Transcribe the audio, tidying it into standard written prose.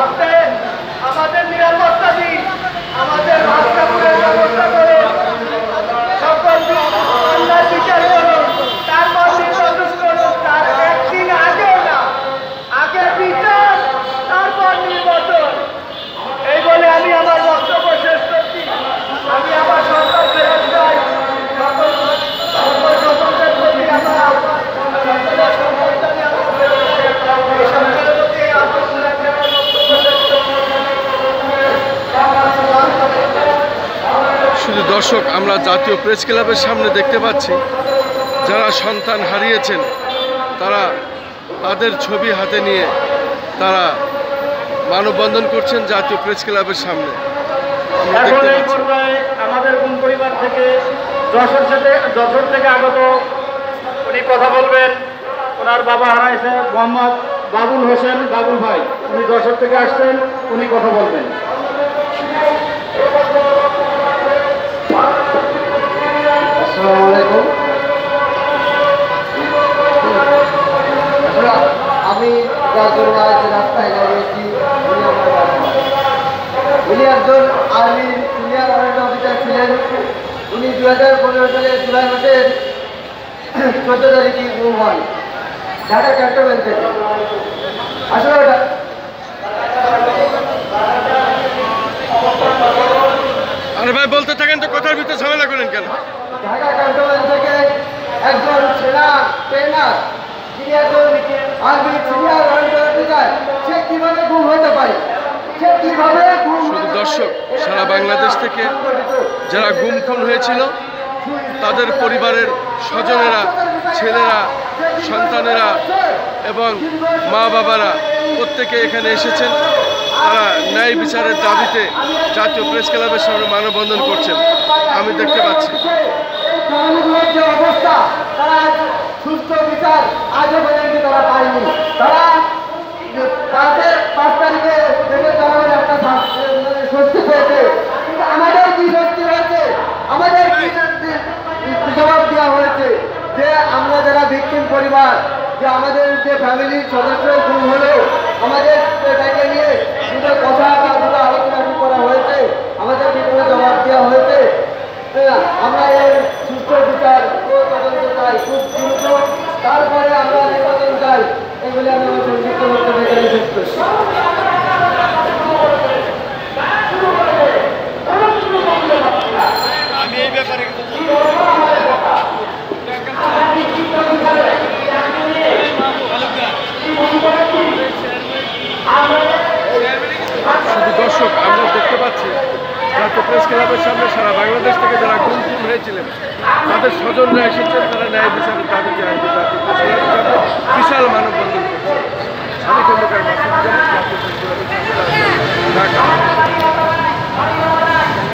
আপনি আমাদের নিরাপত্তা দিন, আমাদের ভাষাপুরের ব্যবস্থা করুন, সকল অন্যায় বিচার করুন, তারপর নির্বাচন করুন। তার একদিন আগেও না, আগে বিচার তারপর নির্বাচন। এই বলে আমি আমার বক্তব্য শেষ করছি। আমি আমার সরকার ফেরত চাই। সকল সকলের প্রতি আমার আহ্বান, সকলের সম্মান জানিয়ে আমি ফেরত চাই। এই সরকারের প্রতি আহ্বান রাখি আমার বক্তব্য শেষ করছি। শুধু দর্শক, আমরা জাতীয় প্রেস ক্লাবের সামনে দেখতে পাচ্ছি যারা সন্তান হারিয়েছেন তারা তাদের ছবি হাতে নিয়ে তারা মানববন্ধন করছেন জাতীয় প্রেস ক্লাবের সামনে। আমরা দেখতে পাচ্ছি আমাদের কোন পরিবার থেকে যশোর থেকে আগত উনি কথা বলবেন। ওনার বাবা হারাইছে মোহাম্মদ বাবুল হোসেন, বাবুল ভাই, উনি যশোর থেকে আসছেন, উনি কথা বলবেন। আসসালামু আলাইকুম। আমি রাস্তায় দাঁড়িয়েছি। উনি একজন আর্মি সিনিয়র আর্মি অফিসার ছিলেন। উনি 2015 সালের জুলাই মাসের 14 তারিখে গুম হন ঢাকা ক্যান্টনমেন্ট থেকে। আসলে আরে ভাই বলতে থাকেন তো, কথার ভিতরে ঝামেলা করেন কেন? ঢাকা ক্যান্টনমেন্ট থেকে একজন সেনা ট্রেনার, যিনি একজন আর্মি সিনিয়র আর্মি অফিসার, সে কিভাবে গুম হতে পারে? সে কিভাবে গুম? শুধু দর্শক, সারা বাংলাদেশ থেকে যারা গুম খুন হয়েছিল তাদের পরিবারের স্বজনেরা, ছেলেরা, সন্তানেরা এবং মা বাবারা প্রত্যেকে এখানে এসেছেন। তারা ন্যায় বিচারের দাবিতে জাতীয় প্রেস ক্লাবের সামনে মানববন্ধন করছেন, আমি দেখতে পাচ্ছি। যে অবস্থা, তারা সুস্থ বিচার আজও পর্যন্ত তারা পায়নি। তারা 5 তারিখে দেখে জনগণ একটা স্বস্তি পেয়েছে, কিন্তু আমাদের কি স্বস্তি হয়েছে? আমাদের কি জবাব দেওয়া হয়েছে যে আমরা যারা ভিকটিম পরিবার, যে আমাদের যে ফ্যামিলির সদস্য গুম হলেও আমাদের এটাকে নিয়ে দুটো কথা বা দুটো আলোচনা করা হয়েছে, আমাদের কি কোনো জবাব দেওয়া হয়েছে? আমরা এর সুস্থ বিচার ও তদন্ত চাই খুব দ্রুত, তারপরে আমরা নির্বাচন চাই। এগুলি আমি আমার সংযুক্ত বক্তব্য এখানে শেষ করছি। আমি এই ব্যাপারে শুধু দর্শক, আমরা দেখতে পাচ্ছি জাতীয় প্রেস ক্লাবের সামনে সারা বাংলাদেশ থেকে যারা গুম খুন হয়েছিলেন তাদের স্বজনরা এসেছেন, তারা ন্যায় বিচারের দাবিতে জাতীয় প্রেস ক্লাবের সামনে বিশাল মানববন্ধন করছে।